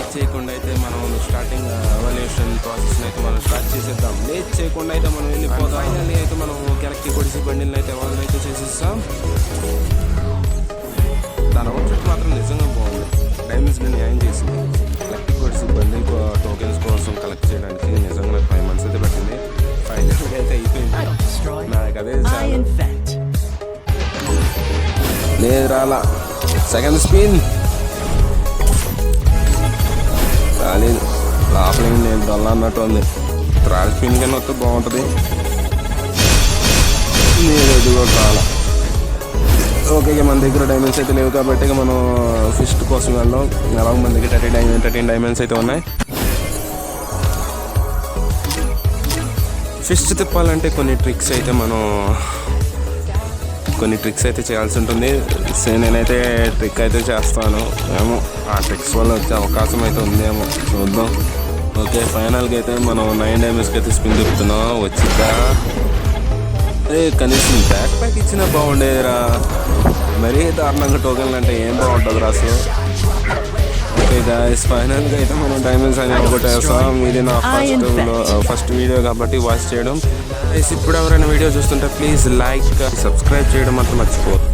Late చేయకుండా అయితే మనం స్టార్టింగ్ ఎవల్యూషన్ ప్రాసెస్ని అయితే మనం స్టార్ట్ చేసేద్దాం. లేట్ చేయకుండా అయితే మనం వెళ్ళిపోదాం. ఫైనల్లీ అయితే మనం గెలక్కి కొడిసి బండిల్ని అయితే ఎవరిని అయితే చేసేస్తాం. దాని అవుట్ఫిట్ మాత్రం నిజంగా బాగుంది. డైమండ్స్ని న్యాయం చేసింది. గెలక్కి కొడిసి బండిల్ టోకెన్స్ కోసం కలెక్ట్ చేయడానికి నిజంగా నాకు 5 months అయితే పట్టింది. ఫైనల్గా అయితే అయిపోయింది. నాకు అదే లేదు రాలా. సెకండ్ స్పిన్ రాలేదు. లోపల నేను డొల్లా అన్నట్టు ఉంది. థర్డ్ స్పిన్ కన్నా వస్తే బాగుంటుంది. నేను ఇది కూడా రాలా. ఓకే, ఇక మన దగ్గర డైమండ్స్ అయితే లేవు కాబట్టి ఇక మనం ఫిస్ట్ కోసం వెళ్దాం. ఎలాగో మన దగ్గర 13 డైమండ్స్ అయితే ఉన్నాయి. ఫిస్ట్ తిప్పాలంటే కొన్ని ట్రిక్స్ అయితే చేయాల్సి ఉంటుంది. నేనైతే ట్రిక్ అయితే చేస్తాను ఏమో, ఆ ట్రిక్స్ వల్ల వచ్చే అవకాశం అయితే ఉందేమో చూద్దాం. ఓకే, ఫైనల్గా అయితే మనం 9 డైమండ్స్కి అయితే స్పిన్ తిప్పుతున్నాం. వచ్చిద్దా? కనీసం బ్యాక్ ప్యాక్ ఇచ్చినా బాగుండేదిరా. మరీ దారుణంగా టోకెన్లు అంటే ఏం బాగుంటుంది రా అసలు. ఓకే గాయ్స్, ఫైనల్గా అయితే మనం డైమండ్స్ అని ఒకటేస్తాం. ఇది నా ఫస్ట్ వీడియో కాబట్టి వాచ్ చేయడం. ఇప్పుడు ఎవరైనా వీడియో చూస్తుంటే ప్లీజ్ లైక్, సబ్స్క్రైబ్ చేయడం మాత్రం మర్చిపోదు.